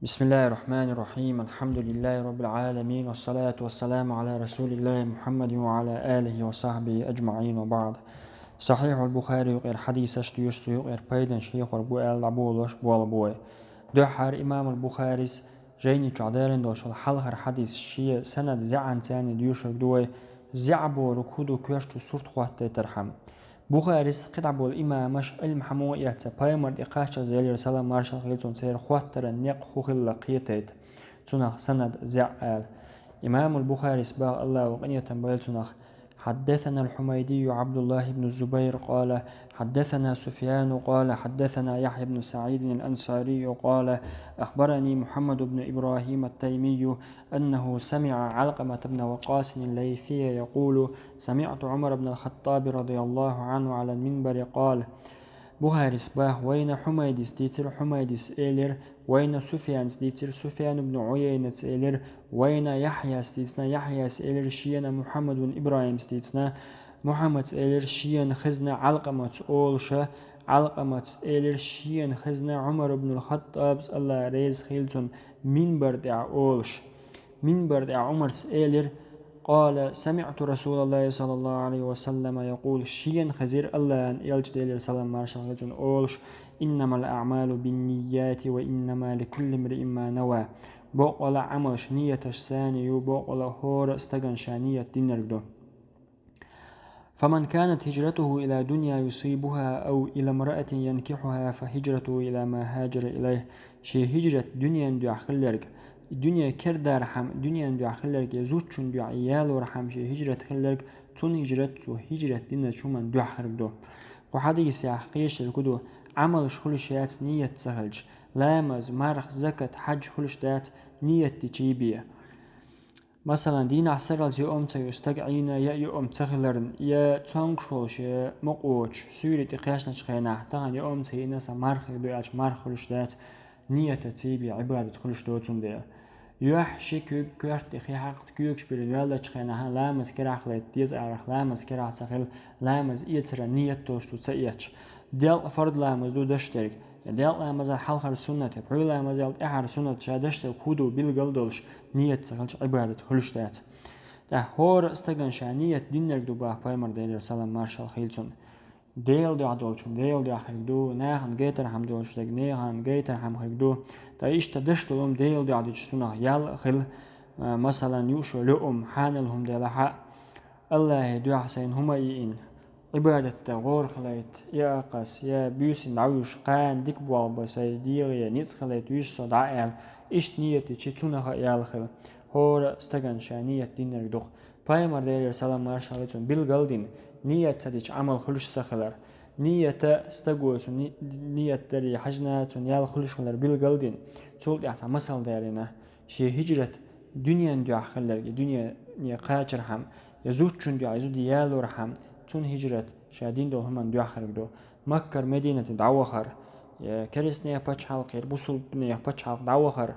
بسم الله الرحمن الرحيم. الحمد لله رب العالمين، والصلاة والسلام على رسول الله محمد وعلى آله وصحبه أجمعين، وبعد. صحيح البخاري غير حديث اشتيوستو غير بيدن شيخ وربو آل عبولوش بوالبوي دوحر إمام البخاري جيني تعدالن دوش الحلقر حديث شيء سند زعن تاني ديوشك دوي زعبو ركودو كيرشتو سورت خواتي ترحم بخاريس قطعبو الإمامش المحمو يحتى بايمر إقاشة زيالي رسالة مارشال غيلتون سير خواتر النق خوخل لقيتيت تنخ سند زعال إمام البخاري سباق الله وقنية تنبيل. حدثنا الحميدي عبد الله بن الزبير قال حدثنا سفيان قال حدثنا يحيى بن سعيد الأنصاري قال أخبرني محمد بن إبراهيم التيمي أنه سمع علقمة بن وقاص الليثي يقول سمعت عمر بن الخطاب رضي الله عنه على المنبر قال بخاريس باه وين حميدس ديتر حميدس إيلر وين سفيان ديتر سفيان بن عيينة إيلر وين يحيى ستيتنا يحيى إيلر شينا محمد بن إبراهيم ستيتنا محمد إيلر شين خزنا علقمة أولشة علقمة إيلر شين خزنا عمر بن الخطاب الله ريز خيلتون منبر دع أولش منبر دع عمر إيلر قال سمعت رسول الله صلى الله عليه وسلم يقول شين خزير الله أن يلجد إلى سلام مارشال أولش إنما الأعمال بالنيات وإنما لكل امرئ ما نوى بوق ولا عمل شنية الثاني بوق ولا هور استغن شانية دينردو فمن كانت هجرته إلى دنيا يصيبها أو إلى امرأة ينكحها فهجرته إلى ما هاجر إليه شي هجرة دنيا دو خلرك الدنيا كردار حم دنيا دو خلرك يزوجون دو عيال ورحم شي هجرة خلرك تون هجرة هجرة دينا شو من دو خرج دو وحديث يحقيش الكدو عمل شخل شيات نية سهلج لامز مرخ زكاة حج خلش دات نية تجيبية مثلا دين عسرال يوم تيستقعين يا يوم تخلرن يا تونكروش يا مقوش سوري تقياشنا شخينا تان يوم تينا سمارخ دوياش مارخلش دات نية تتيبي عبادة خلش دوتون دي يوح شكو كورت خي حق كيوكش بالوالد شخينا لامز كرا خليت ديز أرخ لامز كرا سخل لامز إيتر نية توشتو تسيئش ديال فرد لامز دو دشترك ديال لامز حلقة السنة بحول لامز إحر سنة شادشتك هدو بالقلدولش نية تخلش عبادة خلش دات ده هور استغن شانية دينر دو باه بايمر ديلر سلام مارشال خيلتون ديل دو عدولشون ديل دو خرجدو ناهن جيتر هم دولشتك ناهن جيتر هم خرجدو تا إيش تدشتلهم ديل دو عدولشتونا يال خل مثلا يوشو لؤم حانلهم ديل حق الله دو حسين هما يين عبادة غور خليت يا قاس يا بيوسن عوش قان ديك بوال بسي ديل يا نيت خليت يوش صدع إيش نيتي تشتونها يال خل هور استغن شانية دينر دوخ بايمر ديلر سلام مارشالتون بالقلدين نية تديش عمل خلش سخلر نية استقوتون نية دري حجناتون يال خلش خلر بالقلدين تولد يعطى مثل دارنا شي هجرة دنيا دو خلر دنيا قاچر هم يزوجون دو عزود يالو رحم تون هجرة شادين دو همان دو خرج دو مكر مدينة دعوخر كرسنيا بچ حلق بوصل بنيا بچ حلق دعوخر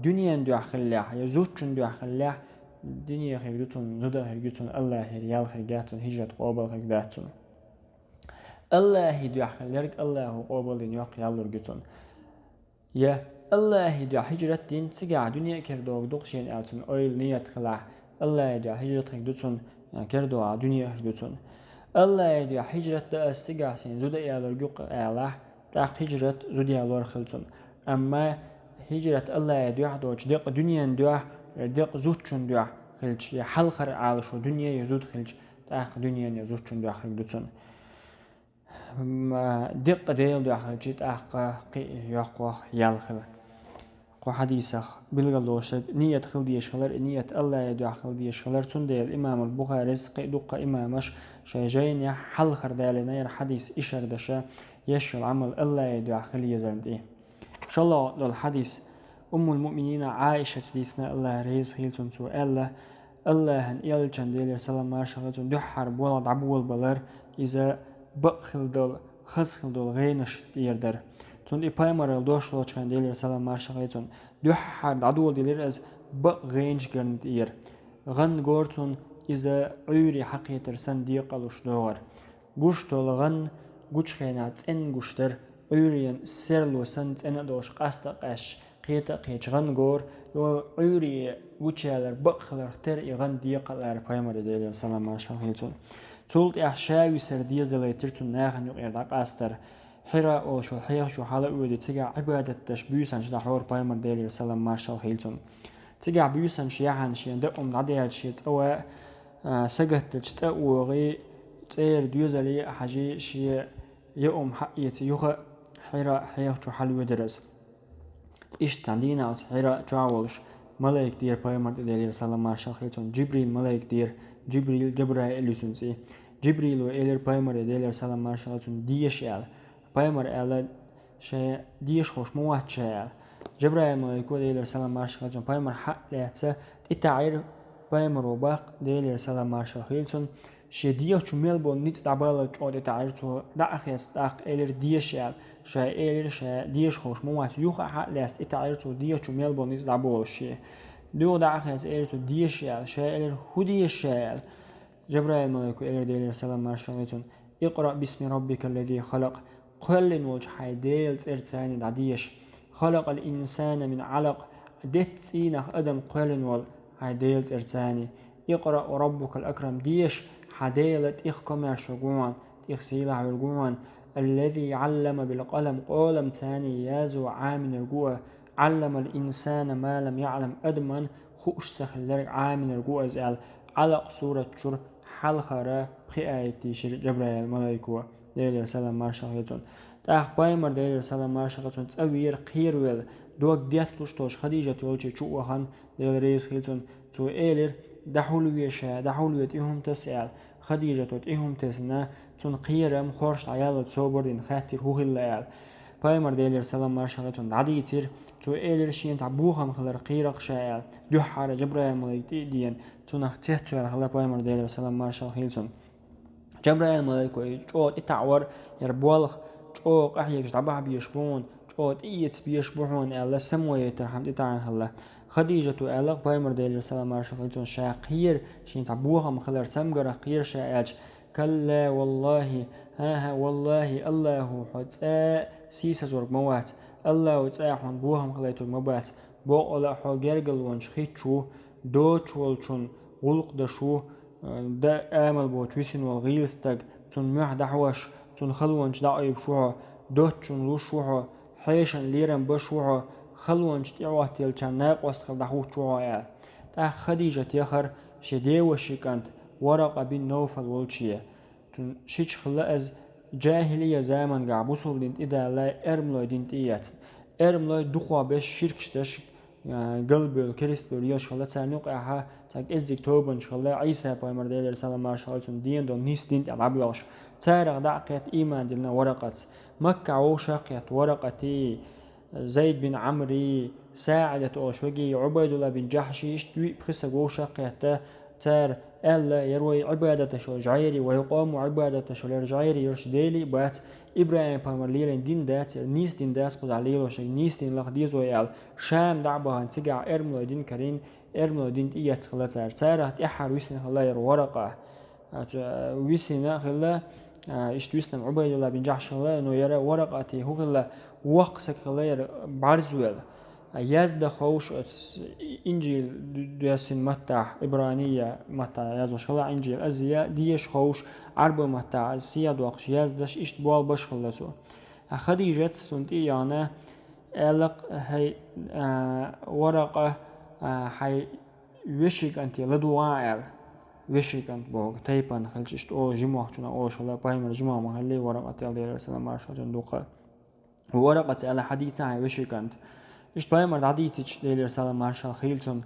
دنيا دو خلاه يزوجون دو خلاه دنيا خيرتون زودا خيرتون الله ريال خيرتون هجرة قابل خيرتون الله دو خلرك الله قابل دنيا قيالور جتون يا الله دو هجرة دين تجا دنيا كردو دوقشين ألتون أيل نية خلاه الله دو هجرة خيرتون كردو دنيا خيرتون الله دو هجرة استجا سين زودا يالور جوق الله دا هجرة زودا يالور خلتون أما هجرة الله دو عدوش دق دنيا دو دق زوجون دو خلج يا حلقر على شو دنيا يزود خلج تاق دنيا يزوجون دو خلجتون دق ديل دو خلج تاق قي يقوى يالخل قو حديثه بالغلوش نية خلديش خلر نية الله دو خلديش خلر تون ديل إمام البخاري قي دق إمامش شيجين يا حلقر دالنا ير حديث إشار دشا يشل عمل الله دو خلي يزرد إيه إن شاء الله لو الحديث أم المؤمنين عائشة ديسنا الله ريز خيلتون تو الله هن يلجن ديلر سلام مارشالتون دحر بولد عبول بلر إذا بخل دل خسخل دل غينش ديردر تون دي بايمر دوش لوچان ديلر سلام مارشالتون دحر عدول ديلر از بغينش گرن دير غن گورتون إذا عيري حقيتر سن ديقلوش دور گوشتول غن گوچ خينات ان گوشتر عيرين سيرلو سن ان دوش قاستقاش قيتا قيتغن غور يو عوري وچالر بقلر تر يغن ديقلر پیامبر ديال سلام مارشال هيلتون تولت احشاوي سرديز دليترتون ناخن يو ارداق استر حرا او شو حيا شو حالا ودي تيجا عبادة تشبيوسان شدا حور پیامبر ديال سلام مارشال هيلتون تيجا بيوسان شياحن شي دقم عديال شي تسوا سجت تسوغي تير ديوزلي حاجي شي يوم حقيت يوخ حرا حيا شو حلو درس إيش تعدينا حرا تعولش ملاك دير پیامبر ديال سلام مارشال هيلتون جبريل ملاك دير جبرائيل لسنسي جبريل وإلير پیامبر ديال سلام مارشال هيلتون ديش يال پیامبر ال شيء ديش خوش موات شيء جبرائيل ملاك ديال سلام مارشال هيلتون پیامبر حق لهته التعير پیامبر وباق ديال سلام مارشال هيلتون شيء ديش شو ملبون نيت دعبالة قاد التعير تو دعخيس داق إلير ديش يال شيء إلير شيء ديش خوش موات يوخ حق لهست التعير تو ديش شو ملبون نيت دعبالة شيء دو دعخيس إلير تو ديش يال شيء إلير هديش يال جبرائيل ملاك إلير ديال سلام مارشال هيلتون اقرأ باسم ربك الذي خلق قل نوج حيديل إرتاني دعديش خلق الإنسان من علق دت سينخ أدم قل نول حيديل إرتاني اقرأ وربك الأكرم ديش حديلة إخكم شجوان إخسيلة الجوان الذي علم بالقلم قلم تاني يازو عامن الجوع علم الإنسان ما لم يعلم أدمن خوش سخلر عامن الجوع زال علق سورة شر حلخرة بخياتي شر جبرائيل ملايكو ديال سلام مارشال هيلتون تاخ بايمر ديال سلام مارشال هيلتون تأوير قيرويل دوك ديات لوشتوش خديجة تولجي تشوهن ديال رئيس هيلتون تو إيلر دحولوية إهم تسأل خديجة إهم تسنا تون قيرم خورش عيال تصوبر دين خاتر هو الليال بايمر ديال سلام مارشال هيلتون عديتر تو إيلر شين تعبوهم خلر قيرق شايل دو حارة جبرائيل ملايكي دين تون اختيتو على خلر بايمر ديال سلام مارشال هيلتون جبرائيل ملايكي جوت إتعور يربولخ جوت أحيك تعبع بيشبون جوت إيتس بيشبون ألا سموية ترحم تتعن خلا خديجة ألق بايمر ديال سلام مارشال هيلتون شاقير شين تعبوهم خلر تمقر قير شايج كلا والله ها والله الله حتى سيسا زور موات الله وتاحون بوهم خليتو المبات بو ألا حاجرجل ونشخيتشو دوتش والشون غلق دشو دا آمل بو تويسين والغيلستك تون مح دحوش تون خلونش دعيب شوها دوتشون لوشوها حيشن ليرن بشوها خلونش تعواتيل كان ناقوست خل دحوش شوها تا خديجة يخر شدي وشيكانت ورقة بن نوفل والشية تون شيش خلأز جاهلية زمان قابوسو دينت إذا لا إرملو دينت إيات إرملو دقوا بش شركشتش قلبي الكريست برياش خلا تسانيق أها تاك إزدك توبن خلا عيسى بايمر ديال سلام مارشال هيلتون دين دون نيس دينت العبلاش تارق دعقيت إيمان ديالنا ورقة مكة وشاقيت ورقتي زيد بن عمري ساعدة أوشوجي عبيد الله بن جحشي اشتوي بخسة وشاقيت تار ألا يروي عبادة شجعيري ويقوم عبادة شجعيري يرشديلي بات إبراهيم بايمر ليرين دين دات نيس دين دات قد عليه وشي نيس دين لخديز ويال شام دعبها تجع إرملو دين كرين إرملو دين إيات خلا تار إحر ويسن خلا ير ورقة ويسن خلا اشتويسن عبيد الله بن جحش خلا إنه يرى ورقتي هو خلا وقسك خلا ير بعرزويل يزد خوش إنجيل دياسين متى إبرانية متى يزوش خلا إنجيل أزياء ديش خوش عرب متى سياد وقش يزدش إشتبال باش خلصو خديجة سنتي يعني ألق هي ورقة هي وشيك أنت لدواعل وشيك أنت بوق تيبان خلشت أو جمعة شنا أو شلا بايمر جمعة محلي ورقة عليه السلام عشان جندوقة ورقة على حديث عن وشيك أنت إيش بايمر عديتش ديال سلام مارشال هيلتون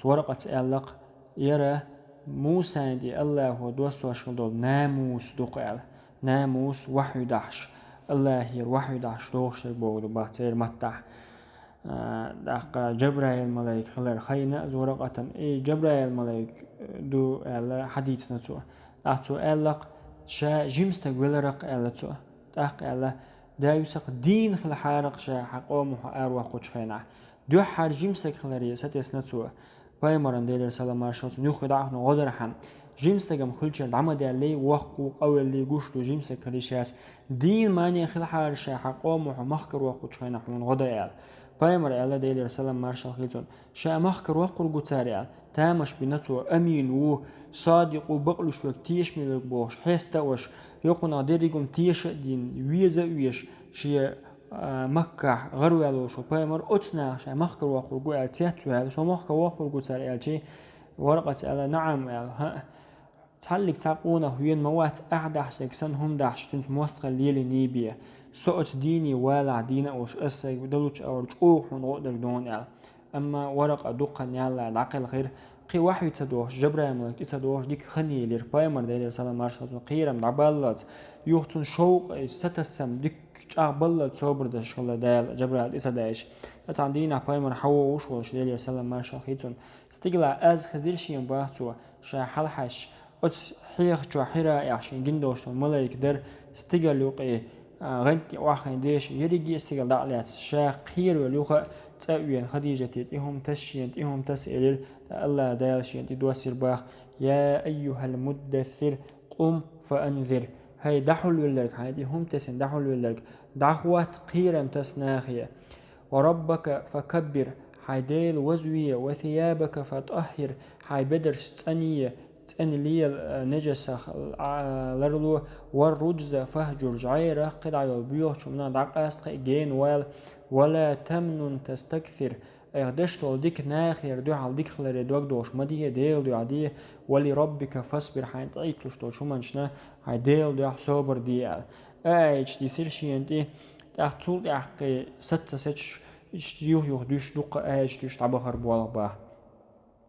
ورقة ألق يرى موسى دي الله هو دوسوا شغل ناموس دقال ناموس وحي دحش الله ير وحي دحش دوش بودو باتير متح دق جبرائيل ملاك خلر خينا ورقة إيه جبرائيل ملاك دو الله حديث نتو أتو ألق شا جيمستك ولرق ألتو دق الله دايوسق دين خل حارق شا حقوم وحأروح قوش خينا دو حار جيمستك خلري ستيس نتو بايمران ديال سلام مارشال نيوخد عهنا غدرحم جيمستكم خلشر العمد اللي وقو قوي اللي قشتو جيمستك خليشاس دين ماني خل حار شا حقوم وحمخكر وقوش خينا حمون غدايال بايمر الله ديلي رسالة مارشال خيلتون شا مخكر وقر قتاري تامش بنتو أمين و صادق وبقلش وك تيش ملك بوش حيستوش يقنا ديريقم تيش دين ويزا ويش شي مكة غروالو شو بايمر أتنا شا مخكر وقر قوال تياتو شو مخكر وقر قتاري شي ورقة ألا نعم ها تعلق تاقونا هين موات أعدح سكسن هم داحش تنت موستقل ليلي نيبيا سوت ديني والا دينا وش أسي ودلوش أورج أوح ونغقدر دون أما ورقة دقا نيالا العقل غير قي وحي تدوش جبرا ملك تدوش ديك خني لير بايمر ديلي سلام مارشال قيرم دعبالات يوختن شوق ستسم ديك أقبلت صبر دشخل دال جبرا إسداش أتعندينا بايمر حوا وش ديلي سلام مارشال خيتون استقلا أز خزيرشين باهتو شا حلحش أتس حيخ جو حرا يعشين جندوش ملاك در استقل يوقي غنتي واخين ديش يريجي استقل دعلات شا قير وليوخ تأوين خديجة إهم تشين إهم تسئل الله دالشين دوسر باخ يا أيها المدثر قم فأنذر هاي دحول ولك هاي هم تسن دحول ولك دعوات قيرم تسناخية وربك فكبر هاي ديل وزوية وثيابك فطهر هاي بدر ستانية تأني لي نجسة لرلو والرجز فهجر جعيرة قدع يلبيوه شمنا دعقاست جين ولا تمنن تستكثر اغدشتو ديك ناخير دو على ديك خلر دوك دوش مديه ديل دو عديه ولي ربك فاصبر حين تعيكلوش تو شو منشنا هاي ديل دو صبر ديال دي سيرشي انتي تحتول يحقي ستة ستش يوح دوش دوق دوش تعبخر بوالا باه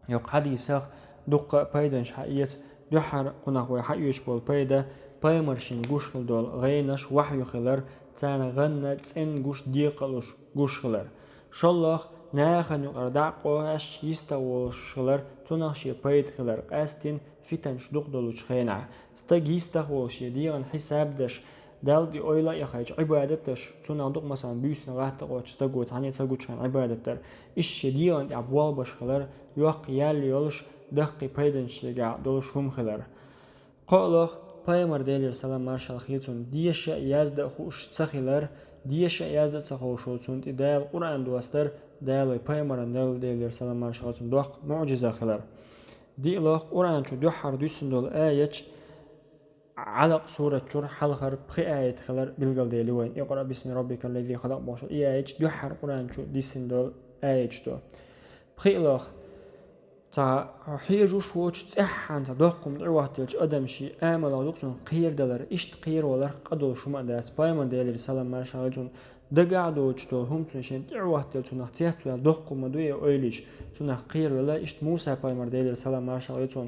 يوق حديثة دوق بايدنش حقيت دوحر قناق حقيوش بول بايدا بايمرشين قوشخل دول غينش وحيو خلر تانا غنى تسن قوش ديقلوش قوشخلر شالله ناخن يقردع قوهش يستوشخلر تناخشي بايد خلر قاستين فيتنش دوقدلوش خينع ستاق يستخوش يديغن حساب دش دال دي اويلا يخيج عبادتش تنا دوق مثلا بيسن غاحت قوش تاقو تعني تاقو تشان عبادتر إش يديغن دي عبوال باش خلر يوق يالي يولش دقي بايدنش لقع دولش هم خلر قوله بايمر ديلير سلام مارشال خيتون ديشا يازد خوش تسخيلر ديشا يازد تسخوشوتون إدال قرآن دوستر دالي بايمر ديلير سلام مارشال خيتون دوق معجزة خلر دي الله قرآن شو دوحر دوسن دول آيش علق سورة شر حلخر بخي آية خلر بالقل ديلي وين اقرأ باسم ربك الذي خلق باشر آيش دوحر قرآن شو ديسن دول آيش دو بخي الله تا حيجوش ووش تسحن تا دوقم دعواتلش أدمشي آمل أو دوقسون قير دلر إشت قير ولر قدول شما داس بايمان ديلي رسالة مارشالتون دقعدوش تو هم تنشين دعواتلتون نختياتو دوقم مدوية أويليش تنخ قير ولا إشت موسى بايمان ديلي رسالة مارشالتون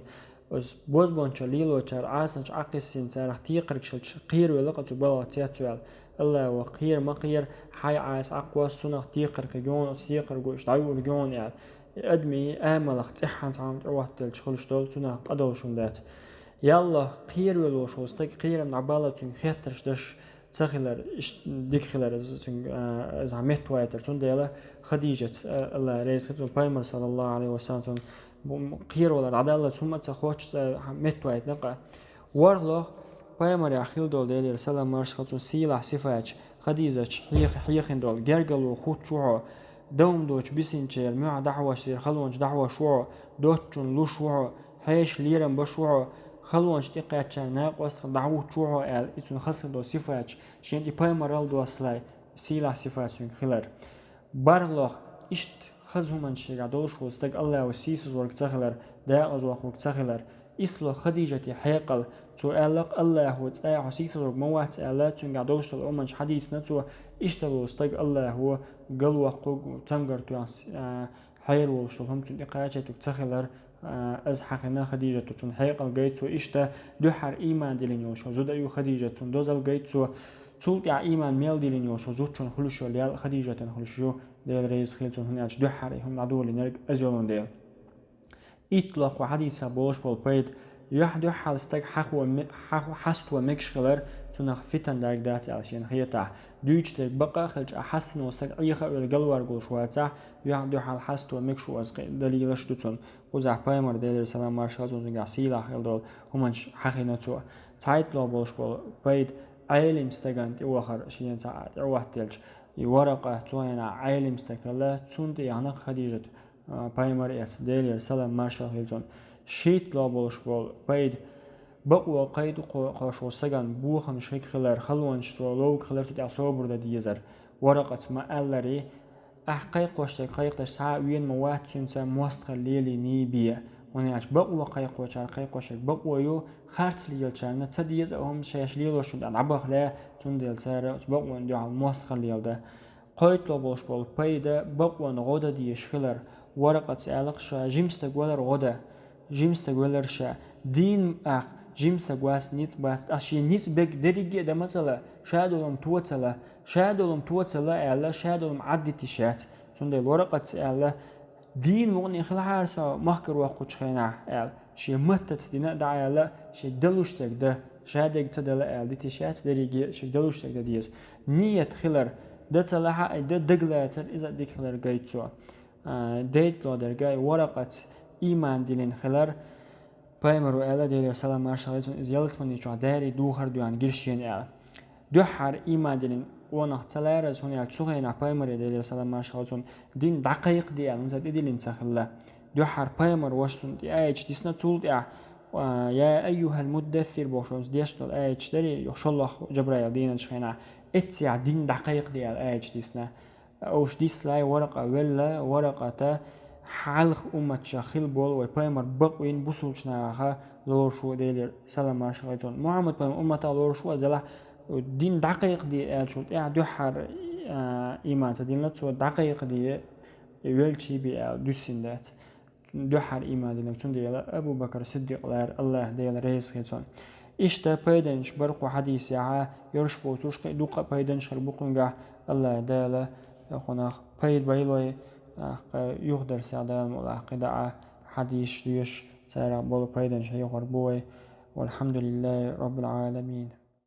بوز بونشا ليلو چار عاسنش عقسين تارح تيقركش قير ولا قدو بلا تياتو الله وقير ما قير حي عاس عقواس تنخ تيقرك جون تيقرقوش دعوه جون يعني أدمي آمل تحن تعمل روحتل شغلش دول تنا قدوشون دات يلا قير ولوش وستك قير من عبالة تن خيترش دش تسخلر ديك خلر از عميت وايتر تن ديلا خديجة الله رئيس خدمة بايمر صلى الله عليه وسلم قير ولا عدالة ثم تخوش ميت وايت نقع ورلو بايمر يأخيل دول ديلي رسالة مارش خدمة سيلح صفاتش خديجة حيخين دول جرجل وخوت شوعو دوم دوش بيسنشير مع دعوة شير خلونش دعوة شوع دوتشون لو شوع حيش ليرن بشوع خلونش تقاتشان ناقص دعوة شوع ال يتون خسر دو صفاتش شين دي بايمرال دو سلاي سيلا صفاتشون خلر بارلوخ اشت خزهمن شير دولش وستق الله وسيسز ورق تخلر داقز وقوق تخلر إسلو خديجة حيقل تو ألق الله وتأي حسيس ورق موات الله تون قادوش الأمنش حديث نتو إشتغلوا استق الله هو قل وقوق تنقر تو حير وشلهم تون إقاية تخلر از حقنا خديجة تون حيقل قيت إشتا دوحر إيمان دلنيوش وزود أيو خديجة تون دوزل قيت تولت إيمان ميل دلنيوش وزود تون خلوشو ليال خديجة خلوشو ديال رئيس خيلتون هناش دوحر هم عدو لنرق أزيولون ديال إطلاق وحديثة بوش والبيت يحدو حالستك حسب ومكشغلر تنخ فتن دارك داتي عشان خيطة دويتشتك بقى خلج أحسن وسك أيخا والقلوار قول شواتع يحدو حال حسب ومكشو أزقي دليلش دوتون وزع بايمر ديلر سلام مارشازون زنقع سيلا خيل همانش حقينتو تايت لو بوش والبيت عيلم استغانت وآخر شيئا ساعات روح تلج ورقة توينا عالم استكلا تون تيانا خديجة بايمر ديلير سلام مارشال هيلتون شيت لا بولش بول بايد بقوا قيد قاشو سجن بوخن شيك خلر خلون شتولو خلر تدع صوبر دا ديزر ورقة ما ألري أحقيق وشتك قيق ساعة وين موات سنسا موستخ ليلي نيبيا ونعش بقوا قيق وشار قيق وشك بقوا يو خارت ليل شارنا تديز أهم شاش ليل وشد عن عبخ لا تندل سارة بقوا ندعو على موستخ ليل ده قيت لبوش بول بايدا بقوا نغودا ديش خلر ورقة سألق شا جيمستك ولر غودا جيمستك ولر شا دين أخ جيمسا قواس نيت باس أشي نيت بيك دريجي ده مثلا شادولم توتلا ألا شادولم عدي تشات تندل ورقة سألا دين مغني خلها سا مخكر وقت شخينا أل شي متت دينا دعاء لا شي دلوشتك ده شادك تدل أل دي تشات دريجي شي دلوشتك ده ديس نية خلر ده تلاها ده دقلا تر إذا ديك خلر جايتوا ديت لو در جاي ورقة إيمان دلين خلر بايمرو ألا ديلي سلام مارشاليتون إز يلسمني شو داري دوخر دوان جرشين ألا دوحر إيمان دلين ونخ تلارز هني أتسوغينا بايمرو ديلي سلام مارشاليتون دين دقيق دي ألا نزاد إدلين تخلا دوحر بايمر واشتون دي آيش ديسنا تول دي يا أيها المدثر بوشوز ديشتول آيش داري يخش الله جبرائيل دينا شخينا اتسع دين دقيق دي آيش ديسنا أوش ديس لاي ورقة ولا ورقة حلق أمة شاخيل بول وبايمر بقوين بوسوشناها لور شو ديلر سلام مارشاليتون محمد بايمر أمة لور شو أزلا دين دقيق دي أشوت دوحر إيمان تدين لتسو دقيق دي يلشي بي دوسين دات دوحر إيمان دي نكتون ديلا أبو بكر الصديق لار الله ديلا رئيس خيتون إشتا بايدنش برقو حديث يرش بوسوش دوقا بايدنش البقنجا الله ديلا أخونا بايد بايلوي يقدر سعدان ملاقدة حديث ديش سارع بولو بايدن شيء غربوي والحمد لله رب العالمين.